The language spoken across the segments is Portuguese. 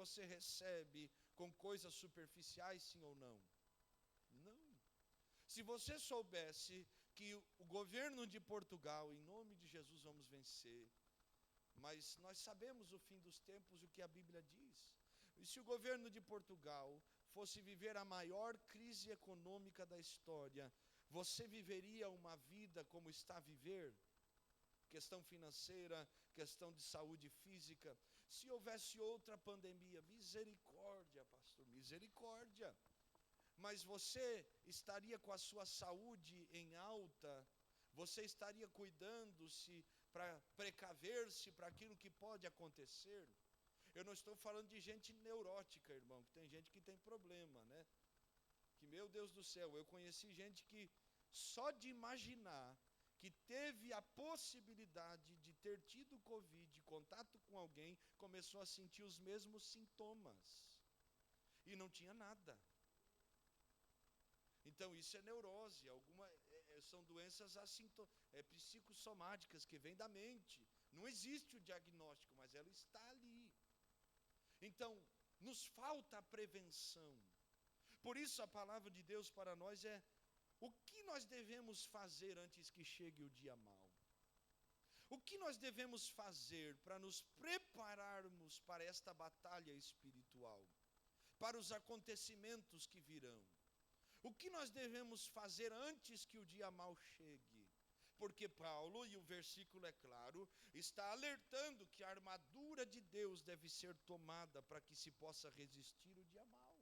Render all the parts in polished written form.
você recebe com coisas superficiais, sim ou não? Não. Se você soubesse que o governo de Portugal, em nome de Jesus vamos vencer, mas nós sabemos o fim dos tempos, o que a Bíblia diz. E se o governo de Portugal fosse viver a maior crise econômica da história, você viveria uma vida como está a viver? Questão financeira, questão de saúde física. Se houvesse outra pandemia, misericórdia, pastor, misericórdia. Mas você estaria com a sua saúde em alta? Você estaria cuidando-se para precaver-se para aquilo que pode acontecer? Eu não estou falando de gente neurótica, irmão, que tem gente que tem problema, né? Que, meu Deus do céu, eu conheci gente que só de imaginar que teve a possibilidade de ter tido Covid, contato com alguém, começou a sentir os mesmos sintomas. E não tinha nada. Então isso é neurose, são doenças psicossomáticas que vêm da mente. Não existe o diagnóstico, mas ela está ali. Então, nos falta a prevenção. Por isso a palavra de Deus para nós é: o que nós devemos fazer antes que chegue o dia mau? O que nós devemos fazer para nos prepararmos para esta batalha espiritual? Para os acontecimentos que virão? O que nós devemos fazer antes que o dia mau chegue? Porque Paulo, e o versículo é claro, está alertando que a armadura de Deus deve ser tomada para que se possa resistir o dia mau.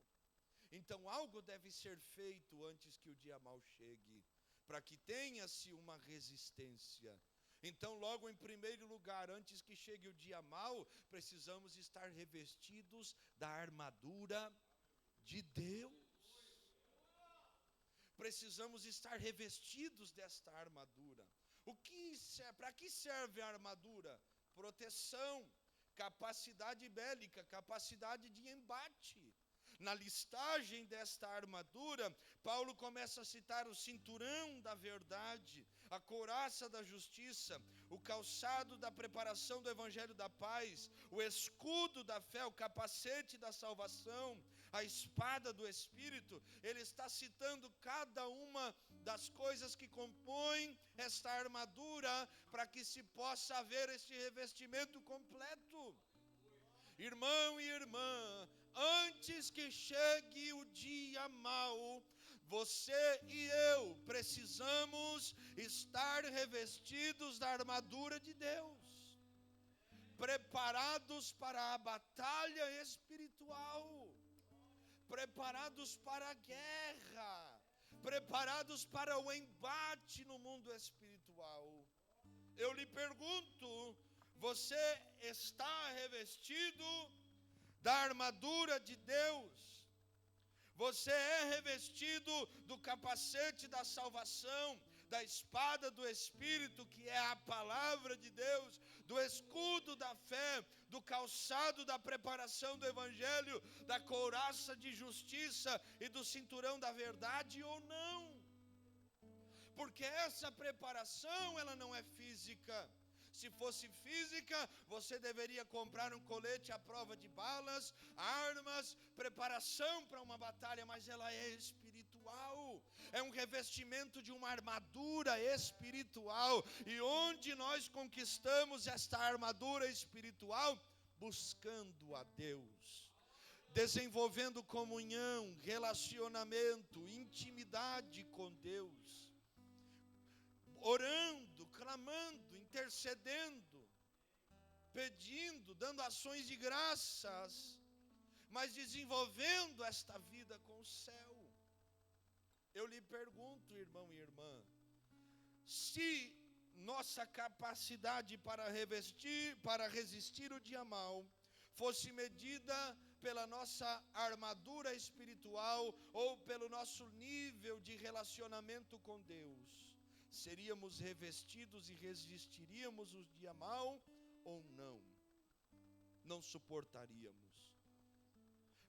Então algo deve ser feito antes que o dia mau chegue, para que tenha-se uma resistência. Então, logo em primeiro lugar, antes que chegue o dia mau, precisamos estar revestidos da armadura de Deus. Precisamos estar revestidos desta armadura. Para que serve a armadura? Proteção, capacidade bélica, capacidade de embate. Na listagem desta armadura, Paulo começa a citar o cinturão da verdade, a couraça da justiça, o calçado da preparação do evangelho da paz, o escudo da fé, o capacete da salvação, a espada do Espírito. Ele está citando cada uma das coisas que compõem esta armadura, para que se possa haver este revestimento completo. Irmão e irmã, antes que chegue o dia mau, você e eu precisamos estar revestidos da armadura de Deus, preparados para a batalha espiritual, preparados para a guerra, preparados para o embate no mundo espiritual. Eu lhe pergunto: você está revestido da armadura de Deus? Você é revestido do capacete da salvação, da espada do Espírito, que é a palavra de Deus, do escudo da fé, do calçado da preparação do Evangelho, da couraça de justiça e do cinturão da verdade, ou não? Porque essa preparação, ela não é física. Se fosse física, você deveria comprar um colete à prova de balas, armas, preparação para uma batalha, mas ela é espiritual. É um revestimento de uma armadura espiritual. E onde nós conquistamos esta armadura espiritual? Buscando a Deus, desenvolvendo comunhão, relacionamento, intimidade com Deus, orando, clamando, intercedendo, pedindo, dando ações de graças, mas desenvolvendo esta vida com o céu. Eu lhe pergunto, irmão e irmã, se nossa capacidade para resistir o dia mau fosse medida pela nossa armadura espiritual ou pelo nosso nível de relacionamento com Deus, seríamos revestidos e resistiríamos o dia mau ou não? Não suportaríamos.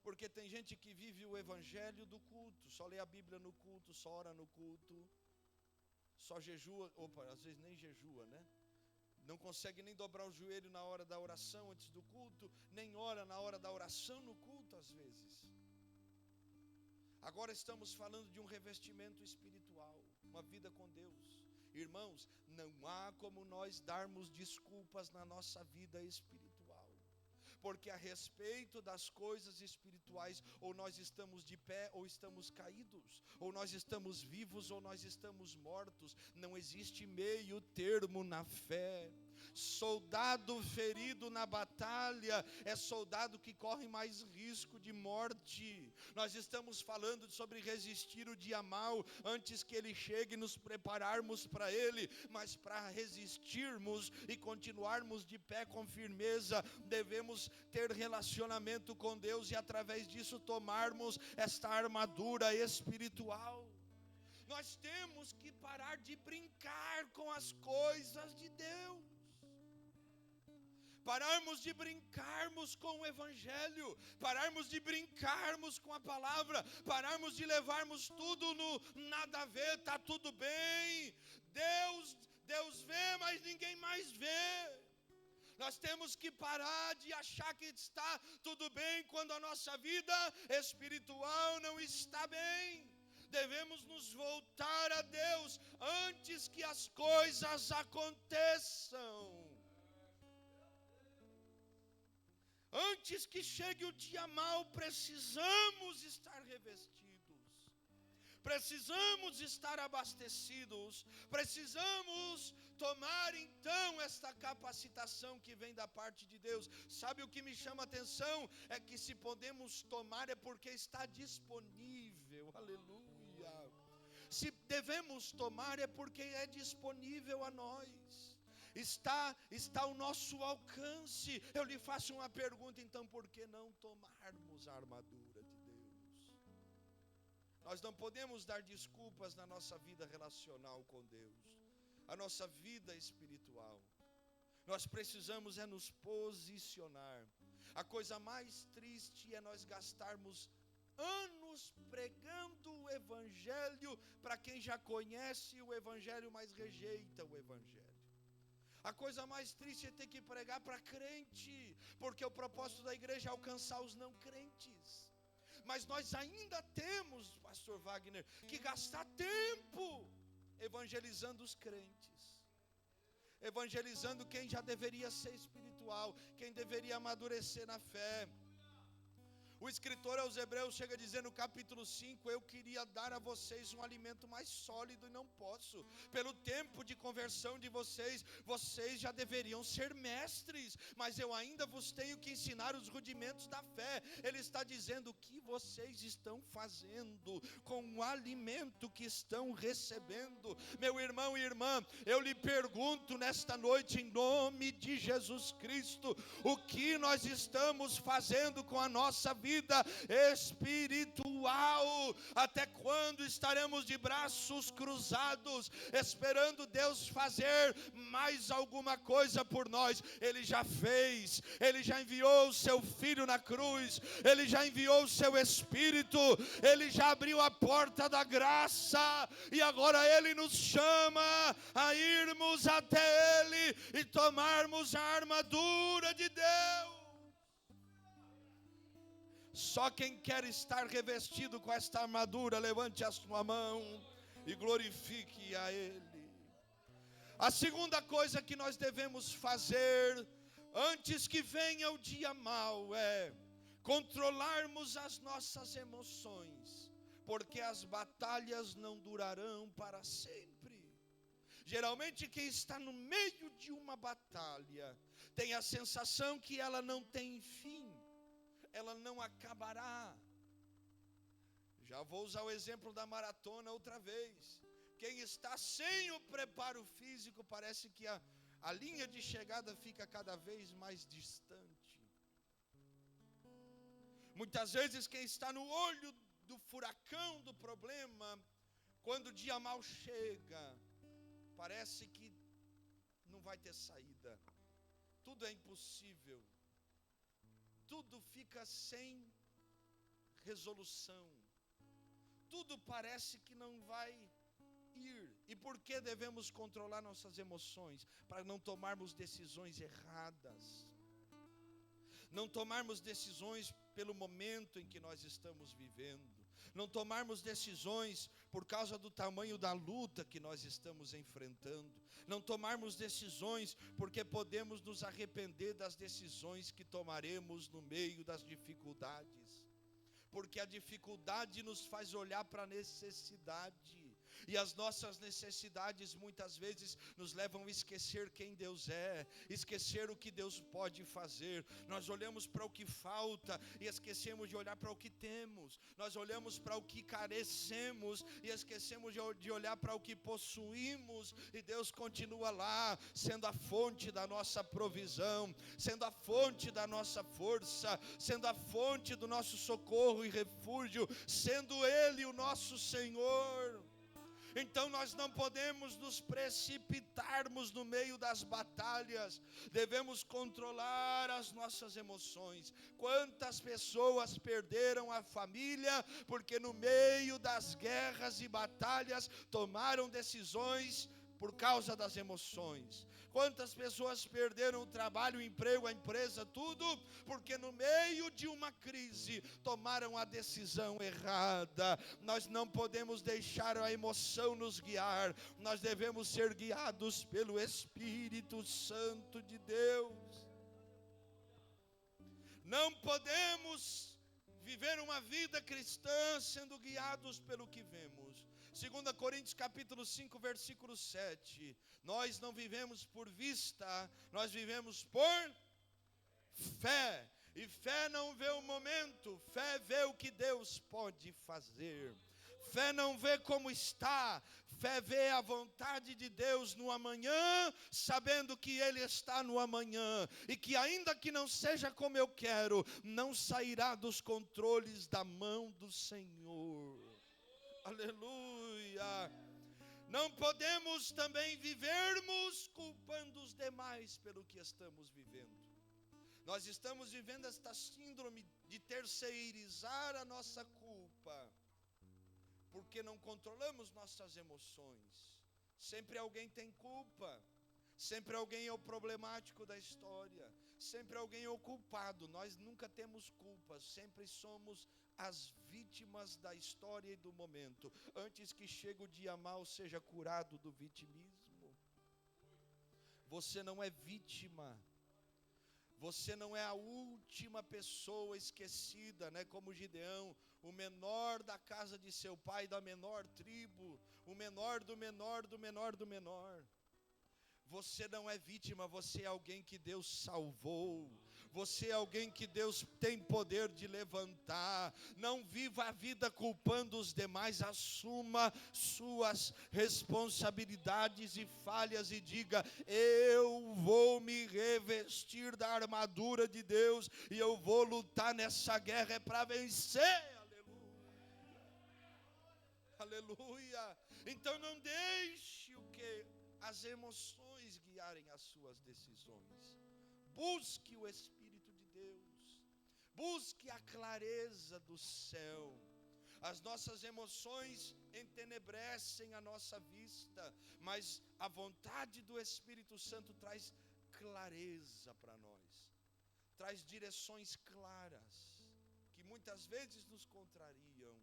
Porque tem gente que vive o evangelho do culto, só lê a Bíblia no culto, só ora no culto, só jejua, às vezes nem jejua, né? não consegue nem dobrar o joelho na hora da oração antes do culto, nem ora na hora da oração no culto às vezes. Agora estamos falando de um revestimento espiritual, uma vida com Deus. Irmãos, não há como nós darmos desculpas na nossa vida espiritual, porque a respeito das coisas espirituais, ou nós estamos de pé ou estamos caídos, ou nós estamos vivos ou nós estamos mortos. Não existe meio termo na fé. Soldado ferido na batalha é soldado que corre mais risco de morte. Nós estamos falando sobre resistir o dia mau antes que ele chegue e nos prepararmos para ele. Mas para resistirmos e continuarmos de pé com firmeza, devemos ter relacionamento com Deus e através disso tomarmos esta armadura espiritual. Nós temos que parar de brincar com as coisas de Deus. Pararmos de brincarmos com o Evangelho, pararmos de brincarmos com a palavra, pararmos de levarmos tudo no nada a ver, está tudo bem, Deus vê, mas ninguém mais vê. Nós temos que parar de achar que está tudo bem quando a nossa vida espiritual não está bem. Devemos nos voltar a Deus antes que as coisas aconteçam. Antes que chegue o dia mau, precisamos estar revestidos, precisamos estar abastecidos, precisamos tomar então esta capacitação que vem da parte de Deus. Sabe o que me chama a atenção? É que se podemos tomar é porque está disponível, aleluia. Se devemos tomar é porque é disponível a nós. Está ao nosso alcance. Eu lhe faço uma pergunta, então, por que não tomarmos a armadura de Deus? Nós não podemos dar desculpas na nossa vida relacional com Deus, a nossa vida espiritual. Nós precisamos é nos posicionar. A coisa mais triste é nós gastarmos anos pregando o Evangelho para quem já conhece o Evangelho, mas rejeita o Evangelho. A coisa mais triste é ter que pregar para crente, porque o propósito da igreja é alcançar os não crentes. Mas nós ainda temos, pastor Wagner, que gastar tempo evangelizando os crentes, evangelizando quem já deveria ser espiritual, quem deveria amadurecer na fé. O escritor aos Hebreus chega a dizer no capítulo 5, eu queria dar a vocês um alimento mais sólido e não posso. Pelo tempo de conversão de vocês, vocês já deveriam ser mestres, mas eu ainda vos tenho que ensinar os rudimentos da fé. Ele está dizendo o que vocês estão fazendo com o alimento que estão recebendo. Meu irmão e irmã, eu lhe pergunto nesta noite, em nome de Jesus Cristo, o que nós estamos fazendo com a nossa vida espiritual? Até quando estaremos de braços cruzados esperando Deus fazer mais alguma coisa por nós? Ele já fez, Ele já enviou o seu Filho na cruz, Ele já enviou o seu Espírito, Ele já abriu a porta da graça e agora Ele nos chama a irmos até Ele e tomarmos a armadura de Deus. Só quem quer estar revestido com esta armadura, levante a sua mão e glorifique a Ele. A segunda coisa que nós devemos fazer antes que venha o dia mau é controlarmos as nossas emoções, porque as batalhas não durarão para sempre. Geralmente quem está no meio de uma batalha tem a sensação que ela não tem fim, ela não acabará. Já vou usar o exemplo da maratona outra vez. Quem está sem o preparo físico, parece que a linha de chegada fica cada vez mais distante. Muitas vezes quem está no olho do furacão do problema, quando o dia mau chega, parece que não vai ter saída. Tudo é impossível. Tudo fica sem resolução. Tudo parece que não vai ir. E por que devemos controlar nossas emoções? Para não tomarmos decisões erradas. Não tomarmos decisões pelo momento em que nós estamos vivendo. Não tomarmos decisões por causa do tamanho da luta que nós estamos enfrentando. Não tomarmos decisões porque podemos nos arrepender das decisões que tomaremos no meio das dificuldades. Porque a dificuldade nos faz olhar para a necessidade. E as nossas necessidades muitas vezes nos levam a esquecer quem Deus é, esquecer o que Deus pode fazer. Nós olhamos para o que falta e esquecemos de olhar para o que temos. Nós olhamos para o que carecemos e esquecemos de olhar para o que possuímos. E Deus continua lá, sendo a fonte da nossa provisão, sendo a fonte da nossa força, sendo a fonte do nosso socorro e refúgio, sendo Ele o nosso Senhor. Então nós não podemos nos precipitarmos no meio das batalhas, devemos controlar as nossas emoções. Quantas pessoas perderam a família, porque no meio das guerras e batalhas tomaram decisões por causa das emoções. Quantas pessoas perderam o trabalho, o emprego, a empresa, tudo, porque no meio de uma crise tomaram a decisão errada. Nós não podemos deixar a emoção nos guiar, nós devemos ser guiados pelo Espírito Santo de Deus. Não podemos viver uma vida cristã sendo guiados pelo que vemos. 2 Coríntios capítulo 5, versículo 7. Nós não vivemos por vista, nós vivemos por fé. E fé não vê o momento, fé vê o que Deus pode fazer. Fé não vê como está, fé vê a vontade de Deus no amanhã, sabendo que Ele está no amanhã. E que ainda que não seja como eu quero, não sairá dos controles da mão do Senhor. Aleluia. Não podemos também vivermos culpando os demais pelo que estamos vivendo. Nós estamos vivendo esta síndrome de terceirizar a nossa culpa, porque não controlamos nossas emoções. Sempre alguém tem culpa, sempre alguém é o problemático da história, sempre alguém é o culpado. Nós nunca temos culpa, sempre somos as vítimas da história e do momento. Antes que chegue o dia mau, seja curado do vitimismo. Você não é vítima. Você não é a última pessoa esquecida, né? Como Gideão, o menor da casa de seu pai, da menor tribo, o menor do menor do menor do menor. Você não é vítima, você é alguém que Deus salvou. Você é alguém que Deus tem poder de levantar. Não viva a vida culpando os demais. Assuma suas responsabilidades e falhas e diga: eu vou me revestir da armadura de Deus e eu vou lutar nessa guerra, é para vencer. Aleluia. Aleluia. Então não deixe as emoções guiarem as suas decisões. Busque o Espírito de Deus. Busque a clareza do céu. As nossas emoções entenebrecem a nossa vista, mas a vontade do Espírito Santo traz clareza para nós. Traz direções claras, que muitas vezes nos contrariam,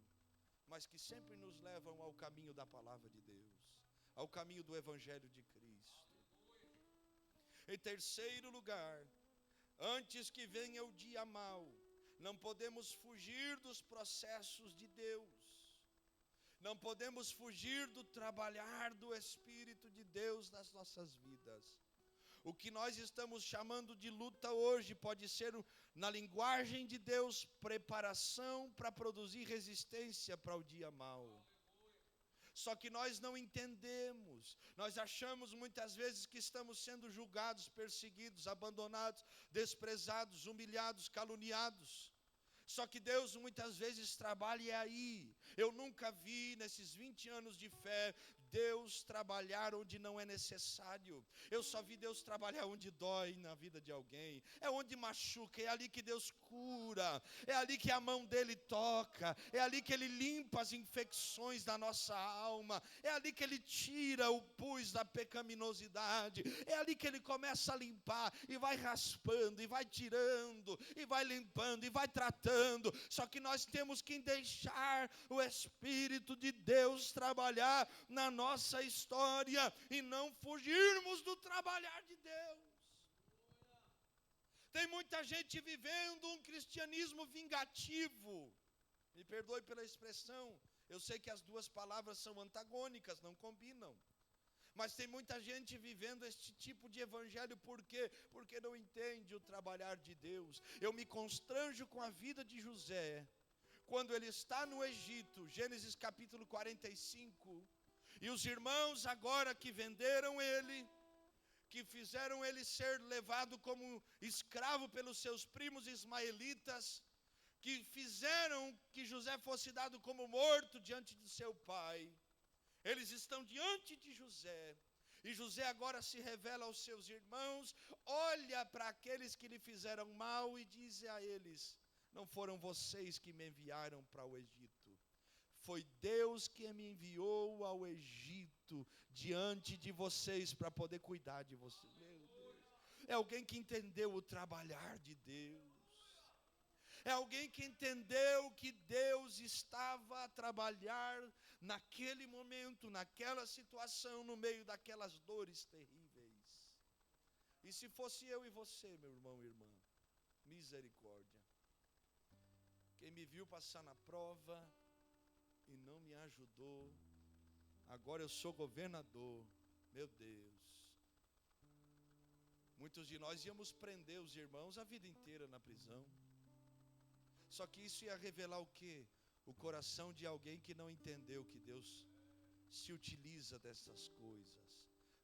mas que sempre nos levam ao caminho da palavra de Deus, ao caminho do Evangelho de Cristo. Em terceiro lugar, antes que venha o dia mau, não podemos fugir dos processos de Deus. Não podemos fugir do trabalhar do Espírito de Deus nas nossas vidas. O que nós estamos chamando de luta hoje pode ser, na linguagem de Deus, preparação para produzir resistência para o dia mau. Só que nós não entendemos, nós achamos muitas vezes que estamos sendo julgados, perseguidos, abandonados, desprezados, humilhados, caluniados. Só que Deus muitas vezes trabalha aí. Eu nunca vi nesses 20 anos de fé Deus trabalhar onde não é necessário. Eu só vi Deus trabalhar onde dói na vida de alguém. É onde machuca, é ali que Deus cura. É ali que a mão dele toca. É ali que ele limpa as infecções da nossa alma. É ali que ele tira o pus da pecaminosidade. É ali que ele começa a limpar e vai raspando e vai tirando e vai limpando e vai tratando. Só que nós temos que deixar o Espírito de Deus trabalhar na nossa história e não fugirmos do trabalhar de Deus. Tem muita gente vivendo um cristianismo vingativo. Me perdoe pela expressão. Eu sei que as duas palavras são antagônicas, não combinam. Mas tem muita gente vivendo este tipo de evangelho, por quê? Porque não entende o trabalhar de Deus. Eu me constranjo com a vida de José, quando ele está no Egito, Gênesis capítulo 45, e os irmãos agora que venderam ele, que fizeram ele ser levado como escravo pelos seus primos ismaelitas, que fizeram que José fosse dado como morto diante de seu pai. Eles estão diante de José, e José agora se revela aos seus irmãos, olha para aqueles que lhe fizeram mal e diz a eles: não foram vocês que me enviaram para o Egito, foi Deus que me enviou ao Egito diante de vocês para poder cuidar de vocês. Meu Deus. É alguém que entendeu o trabalhar de Deus. É alguém que entendeu que Deus estava a trabalhar naquele momento, naquela situação, no meio daquelas dores terríveis. E se fosse eu e você, meu irmão e irmã, misericórdia. Quem me viu passar na prova e não me ajudou, agora eu sou governador, meu Deus. Muitos de nós íamos prender os irmãos a vida inteira na prisão. Só que isso ia revelar o quê? O coração de alguém que não entendeu que Deus se utiliza dessas coisas.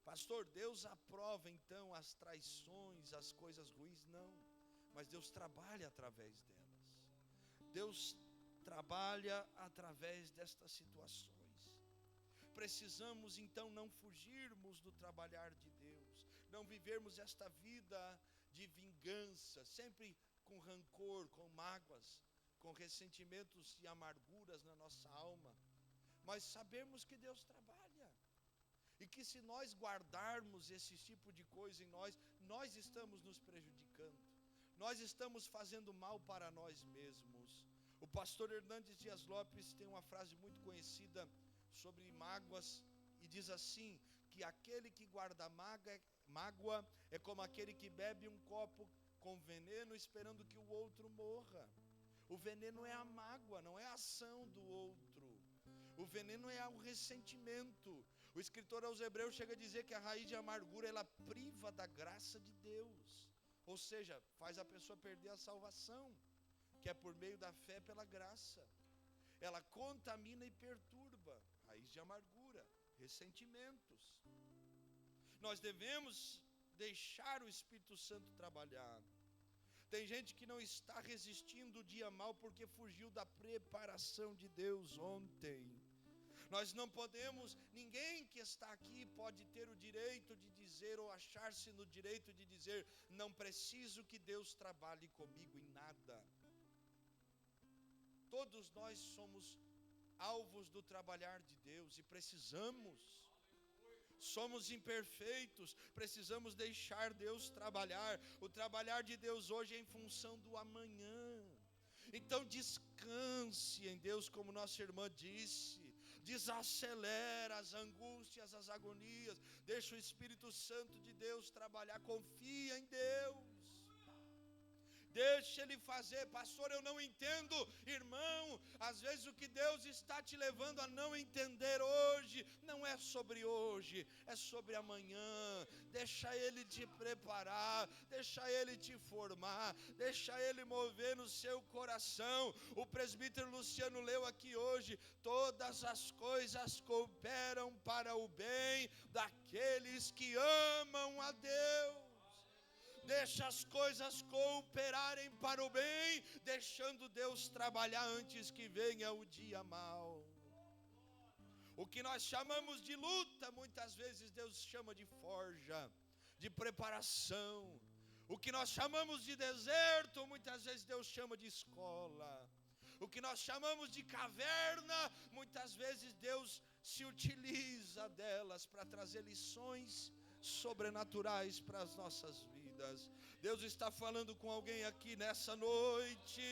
Pastor, Deus aprova então as traições, as coisas ruins? Não, mas Deus trabalha através delas. Deus trabalha através destas situações. Precisamos então não fugirmos do trabalhar de Deus, não vivermos esta vida de vingança, sempre com rancor, com mágoas, com ressentimentos e amarguras na nossa alma, mas sabemos que Deus trabalha, e que se nós guardarmos esse tipo de coisa em nós estamos nos prejudicando, nós estamos fazendo mal para nós mesmos. O pastor Hernandes Dias Lopes tem uma frase muito conhecida sobre mágoas, e diz assim, que aquele que guarda mágoa é como aquele que bebe um copo com veneno esperando que o outro morra. O veneno é a mágoa, não é a ação do outro. O veneno é o ressentimento. O escritor aos Hebreus chega a dizer que a raiz de amargura, ela priva da graça de Deus, ou seja, faz a pessoa perder a salvação, que é por meio da fé pela graça. Ela contamina e perturba, raiz de amargura, ressentimentos. Nós devemos deixar o Espírito Santo trabalhar. Tem gente que não está resistindo o dia mal porque fugiu da preparação de Deus ontem. Nós não podemos, ninguém que está aqui pode ter o direito de dizer ou achar-se no direito de dizer: não preciso que Deus trabalhe comigo em nada. Todos nós somos alvos do trabalhar de Deus e precisamos. Somos imperfeitos, precisamos deixar Deus trabalhar. O trabalhar de Deus hoje é em função do amanhã. Então descanse em Deus, como nossa irmã disse. Desacelera as angústias, as agonias. Deixa o Espírito Santo de Deus trabalhar. Confia em Deus. Deixa Ele fazer. Pastor, eu não entendo. Irmão, às vezes o que Deus está te levando a não entender hoje, não é sobre hoje, é sobre amanhã. Deixa Ele te preparar, deixa Ele te formar, deixa Ele mover no seu coração. O presbítero Luciano leu aqui hoje: todas as coisas cooperam para o bem daqueles que amam a Deus. Deixa as coisas cooperarem para o bem, deixando Deus trabalhar antes que venha o dia mau. O que nós chamamos de luta, muitas vezes Deus chama de forja, de preparação. O que nós chamamos de deserto, muitas vezes Deus chama de escola. O que nós chamamos de caverna, muitas vezes Deus se utiliza delas para trazer lições sobrenaturais para as nossas vidas. Deus está falando com alguém aqui nessa noite.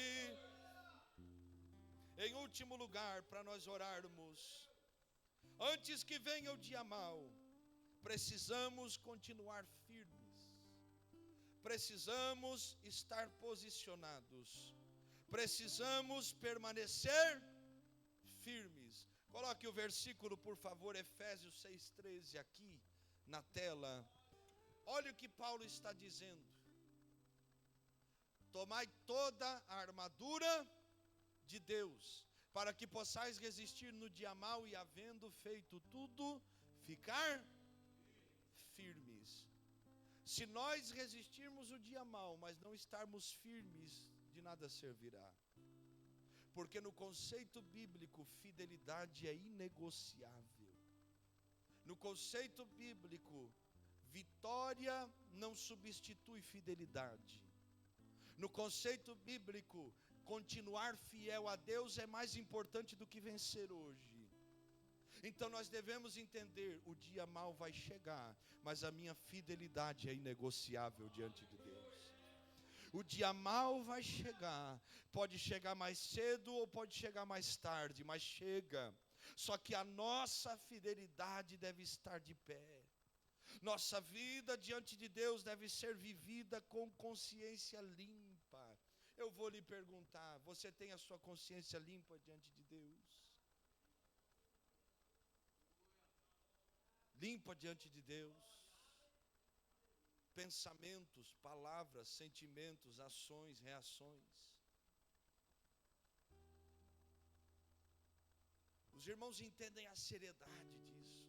Em último lugar, para nós orarmos, antes que venha o dia mau, precisamos continuar firmes, precisamos estar posicionados, precisamos permanecer firmes. Coloque o versículo, por favor, Efésios 6,13 aqui na tela. Olha o que Paulo está dizendo: tomai toda a armadura de Deus, para que possais resistir no dia mau e, havendo feito tudo, ficar firmes. Se nós resistirmos o dia mau, mas não estarmos firmes, de nada servirá. Porque no conceito bíblico, fidelidade é inegociável. No conceito bíblico, vitória não substitui fidelidade. No conceito bíblico, continuar fiel a Deus é mais importante do que vencer hoje. Então nós devemos entender, o dia mau vai chegar, mas a minha fidelidade é inegociável diante de Deus. O dia mau vai chegar, pode chegar mais cedo ou pode chegar mais tarde, mas chega. Só que a nossa fidelidade deve estar de pé. Nossa vida diante de Deus deve ser vivida com consciência limpa. Eu vou lhe perguntar, você tem a sua consciência limpa diante de Deus? Limpa diante de Deus? Pensamentos, palavras, sentimentos, ações, reações. Os irmãos entendem a seriedade disso.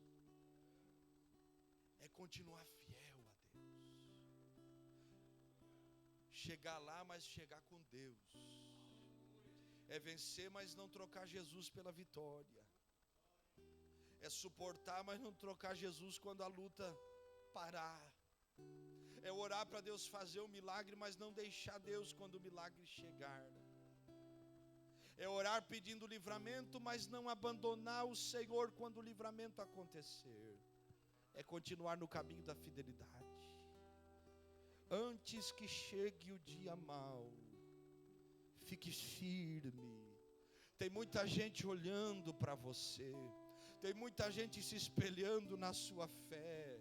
É continuar fiel a Deus. Chegar lá, mas chegar com Deus. É vencer, mas não trocar Jesus pela vitória. É suportar, mas não trocar Jesus quando a luta parar. É orar para Deus fazer o milagre, mas não deixar Deus quando o milagre chegar. É orar pedindo livramento, mas não abandonar o Senhor quando o livramento acontecer. É continuar no caminho da fidelidade. Antes que chegue o dia mau, fique firme. Tem muita gente olhando para você. Tem muita gente se espelhando na sua fé.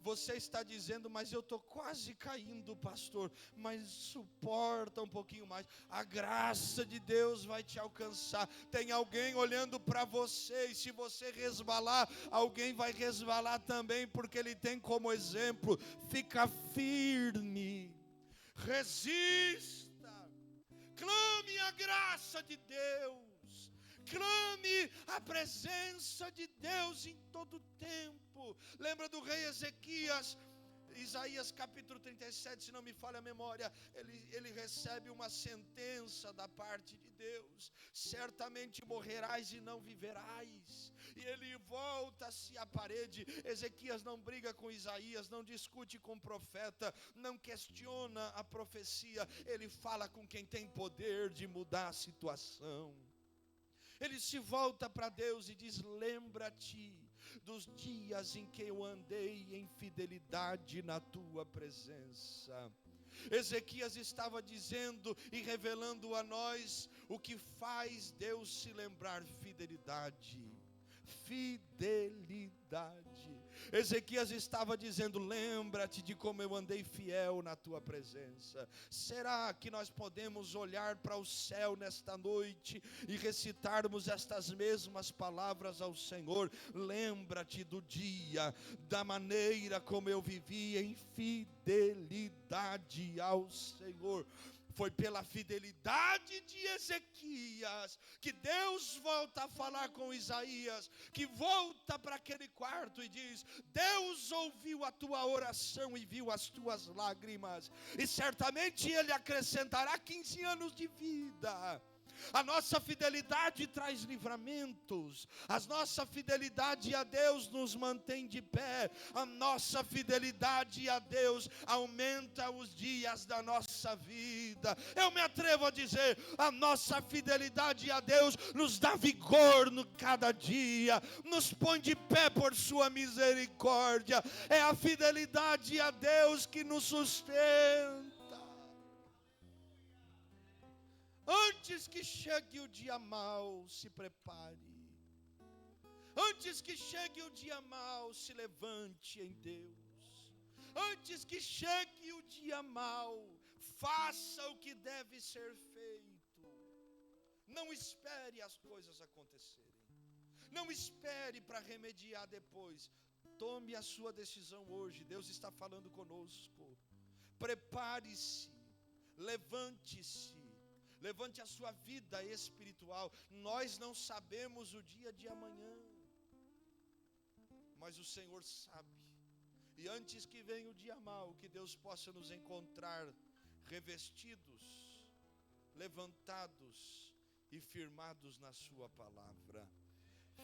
Você está dizendo, mas eu estou quase caindo, pastor. Mas suporta um pouquinho mais. A graça de Deus vai te alcançar. Tem alguém olhando para você. E se você resvalar, alguém vai resvalar também. Porque Ele tem como exemplo. Fica firme. Resista. Clame a graça de Deus. Clame a presença de Deus em todo tempo. Lembra do rei Ezequias? Isaías capítulo 37, se não me falha a memória, ele recebe uma sentença da parte de Deus: certamente morrerás e não viverás. E ele volta-se à parede. Ezequias não briga com Isaías, não discute com o profeta, não questiona a profecia. Ele fala com quem tem poder de mudar a situação. Ele se volta para Deus e diz: lembra-te dos dias em que eu andei em fidelidade na tua presença. Ezequias estava dizendo e revelando a nós o que faz Deus se lembrar: fidelidade. Fidelidade. Ezequias estava dizendo: lembra-te de como eu andei fiel na tua presença. Será que nós podemos olhar para o céu nesta noite e recitarmos estas mesmas palavras ao Senhor? Lembra-te do dia, da maneira como eu vivi em fidelidade ao Senhor. Foi pela fidelidade de Ezequias que Deus volta a falar com Isaías, que volta para aquele quarto e diz: Deus ouviu a tua oração e viu as tuas lágrimas, e certamente Ele acrescentará 15 anos de vida. A nossa fidelidade traz livramentos. A nossa fidelidade a Deus nos mantém de pé. A nossa fidelidade a Deus aumenta os dias da nossa vida. Eu me atrevo a dizer, a nossa fidelidade a Deus nos dá vigor no cada dia, nos põe de pé por sua misericórdia. É a fidelidade a Deus que nos sustenta. Antes que chegue o dia mau, se prepare. Antes que chegue o dia mau, se levante em Deus. Antes que chegue o dia mau, faça o que deve ser feito. Não espere as coisas acontecerem. Não espere para remediar depois. Tome a sua decisão hoje. Deus está falando conosco. Prepare-se. Levante-se. Levante a sua vida espiritual. Nós não sabemos o dia de amanhã, mas o Senhor sabe. E antes que venha o dia mau, que Deus possa nos encontrar revestidos, levantados e firmados na sua palavra.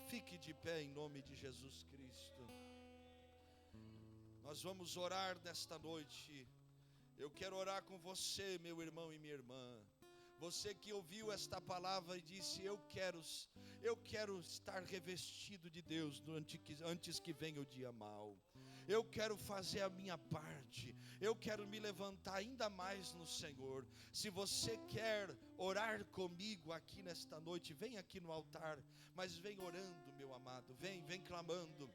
Fique de pé em nome de Jesus Cristo. Nós vamos orar nesta noite. Eu quero orar com você, meu irmão e minha irmã. Você que ouviu esta palavra e disse, eu quero estar revestido de Deus antes que venha o dia mau. Eu quero fazer a minha parte. Eu quero me levantar ainda mais no Senhor. Se você quer orar comigo aqui nesta noite, vem aqui no altar. Mas vem orando, meu amado. Vem clamando.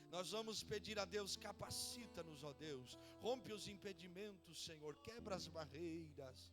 Nós vamos pedir a Deus, capacita-nos, ó Deus. Rompe os impedimentos, Senhor. Quebra as barreiras.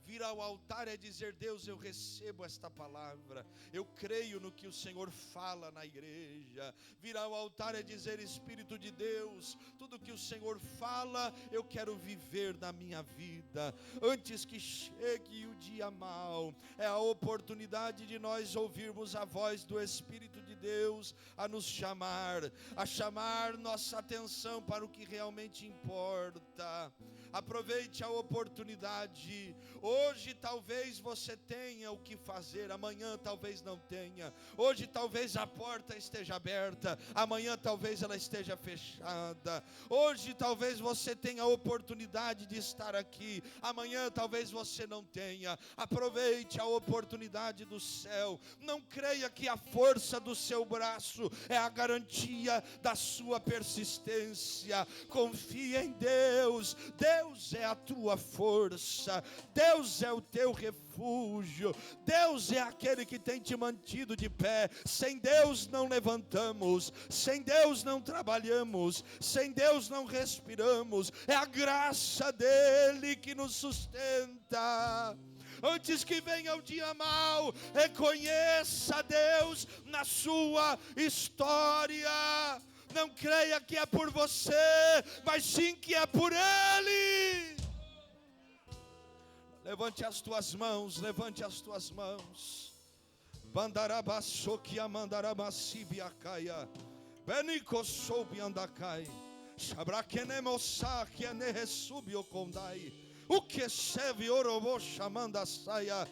Vir ao altar é dizer, Deus, eu recebo esta palavra, eu creio no que o Senhor fala na igreja. Vir ao altar é dizer, Espírito de Deus, tudo que o Senhor fala, eu quero viver na minha vida. Antes que chegue o dia mau, é a oportunidade de nós ouvirmos a voz do Espírito de Deus a nos chamar, a chamar nossa atenção para o que realmente importa. Aproveite a oportunidade. Hoje talvez você tenha o que fazer, amanhã talvez não tenha. Hoje talvez a porta esteja aberta, amanhã talvez ela esteja fechada. Hoje talvez você tenha a oportunidade de estar aqui, amanhã talvez você não tenha. Aproveite a oportunidade do céu. Não creia que a força do seu braço é a garantia da sua persistência. Confia em Deus. Deus é a tua força, Deus é o teu refúgio, Deus é aquele que tem te mantido de pé. Sem Deus não levantamos, sem Deus não trabalhamos, sem Deus não respiramos. É a graça dele que nos sustenta. Antes que venha o dia mau, reconheça Deus na sua história. Não creia que é por você, mas sim que é por Ele. Levante as tuas mãos, levante as tuas mãos. Bandarabasokia mandarabasibiacaia. Benico soube andacai. Shabrakenemosa que aneresubio condai. O que serve orobo chamanda saia.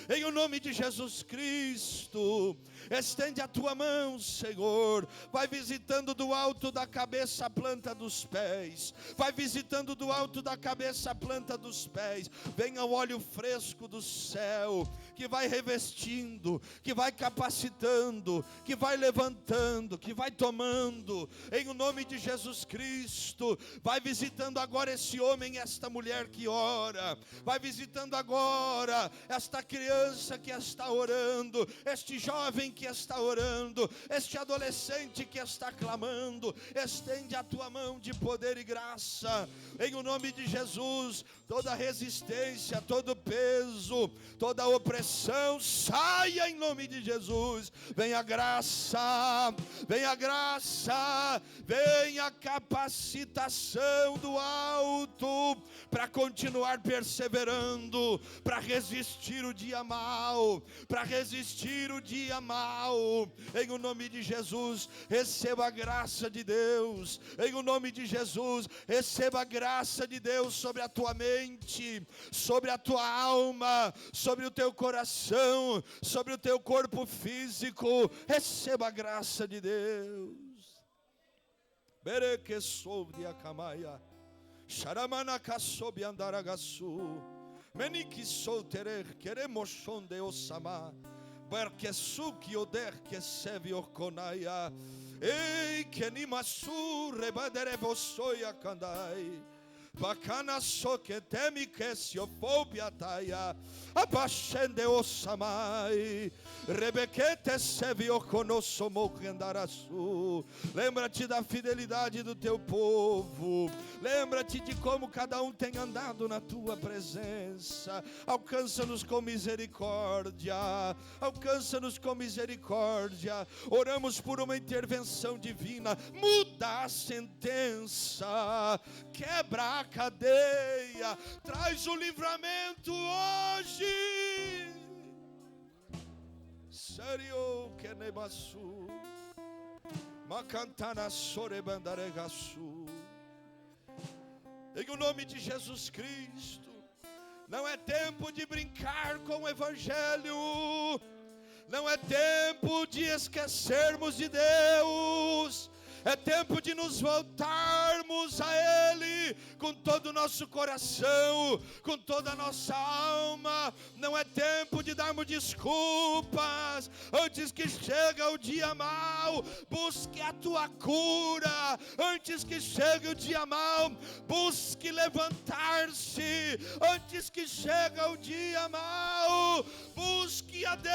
Em o nome de Jesus Cristo, estende a tua mão, Senhor. Vai visitando do alto da cabeça a planta dos pés. Vai visitando do alto da cabeça a planta dos pés. Venha o óleo fresco do céu, que vai revestindo, que vai capacitando, que vai levantando, que vai tomando. Em o nome de Jesus Cristo, vai visitando agora esse homem, esta mulher que ora. Vai visitando agora esta criança que está orando, este jovem que está orando, este adolescente que está clamando. Estende a tua mão de poder e graça, em o nome de Jesus. toda resistência, todo peso, toda opressão, saia em nome de Jesus. Venha graça, venha graça, venha capacitação do alto, para continuar perseverando, para resistir o dia mal, para resistir o dia mal, em o nome de Jesus. Receba a graça de Deus, em o nome de Jesus. Receba a graça de Deus sobre a tua mente, sobre a tua alma, sobre o teu coração, sobre o teu corpo físico. Receba a graça de Deus. Bereque soube a camaia, Sharamana kasobi andaragasu, meniki solterer queremos sonde osama, berkesuki oder que sevi orkonaya, ei que ni masu rebadere vosoya kandai. Bacana só que teme que se ofobia taia, abaixende o samai, rebequete se viu conosco morrendaraçu. Lembra-te da fidelidade do teu povo, lembra-te de como cada um tem andado na tua presença. Alcança-nos com misericórdia, alcança-nos com misericórdia. Oramos por uma intervenção divina, muda a sentença, quebra a cadeia, traz o livramento hoje. Sério que nebaçu, macantana sorebandaregaçu. Em o nome de Jesus Cristo, não é tempo de brincar com o Evangelho, não é tempo de esquecermos de Deus. É tempo de nos voltarmos a Ele com todo o nosso coração, com toda a nossa alma. Não é tempo de darmos desculpas antes que chegue o dia mau. Busque a tua cura antes que chegue o dia mau. Busque levantar-se antes que chegue o dia mau. Busque a Deus.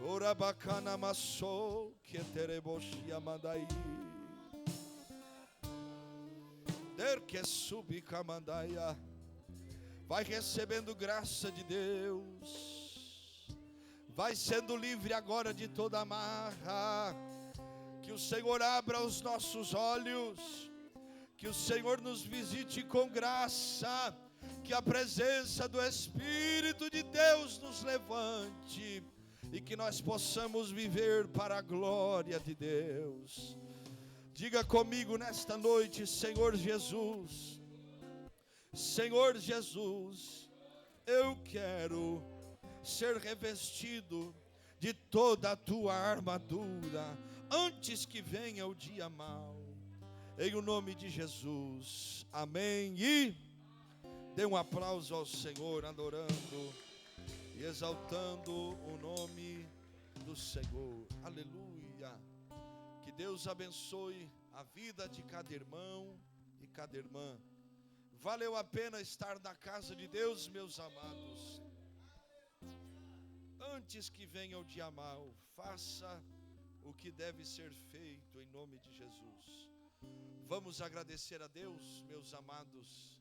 Ora bacana maçou que tereboshia mandai, der que subica mandaia. Vai recebendo graça de Deus, vai sendo livre agora de toda amarra. Que o Senhor abra os nossos olhos, que o Senhor nos visite com graça, que a presença do Espírito de Deus nos levante e que nós possamos viver para a glória de Deus. Diga comigo nesta noite: Senhor Jesus, Senhor Jesus, eu quero ser revestido de toda a tua armadura antes que venha o dia mau. Em o nome de Jesus, amém. E dê um aplauso ao Senhor, adorando e exaltando o nome do Senhor. Aleluia. Que Deus abençoe a vida de cada irmão e cada irmã. Valeu a pena estar na casa de Deus, meus amados. Antes que venha o dia mau, faça o que deve ser feito em nome de Jesus. Vamos agradecer a Deus, meus amados.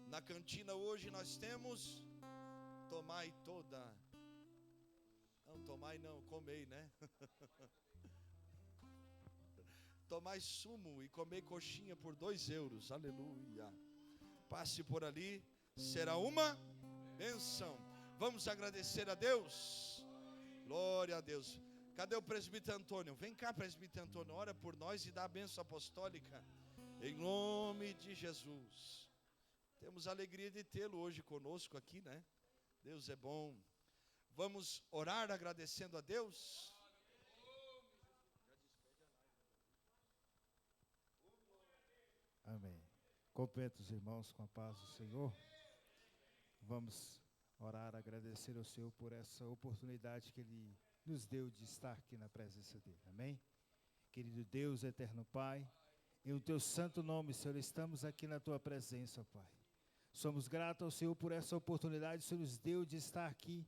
Na cantina hoje nós temos tomai toda. Não, tomai não, comei, né? Tomai sumo e comei coxinha por 2 euros. Aleluia. Passe por ali, será uma bênção. Vamos agradecer a Deus. Glória a Deus. Cadê o presbítero Antônio? Vem cá, presbítero Antônio, ora por nós e dá a bênção apostólica. Em nome de Jesus. Temos a alegria de tê-lo hoje conosco aqui, né? Deus é bom. Vamos orar agradecendo a Deus. Amém. Cumprimento os irmãos com a paz do Senhor. Vamos orar, agradecer ao Senhor por essa oportunidade que Ele nos deu de estar aqui na presença dEle. Amém? Querido Deus, eterno Pai, em o Teu santo nome, Senhor, estamos aqui na Tua presença, Pai. Somos gratos ao Senhor por essa oportunidade que o Senhor nos deu de estar aqui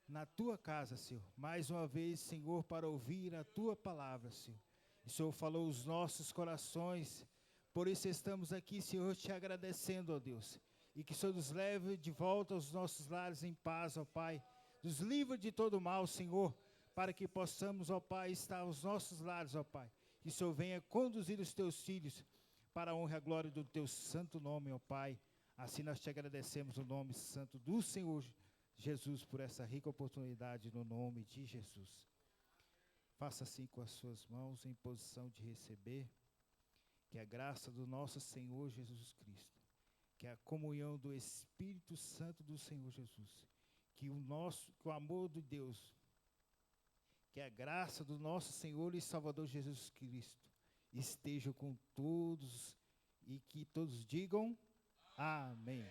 na tua casa, Senhor. Mais uma vez, Senhor, para ouvir a tua palavra, Senhor. O Senhor falou os nossos corações. Por isso estamos aqui, Senhor, te agradecendo, ó Deus. E que o Senhor nos leve de volta aos nossos lares em paz, ó Pai. Nos livre de todo mal, Senhor, para que possamos, ó Pai, estar aos nossos lares, ó Pai. Que o Senhor venha conduzir os teus filhos para a honra e a glória do teu santo nome, ó Pai. Assim nós te agradecemos no nome santo do Senhor Jesus por essa rica oportunidade no nome de Jesus. Faça assim com as suas mãos em posição de receber. Que a graça do nosso Senhor Jesus Cristo, que a comunhão do Espírito Santo do Senhor Jesus, que o amor de Deus, que a graça do nosso Senhor e Salvador Jesus Cristo esteja com todos e que todos digam amém.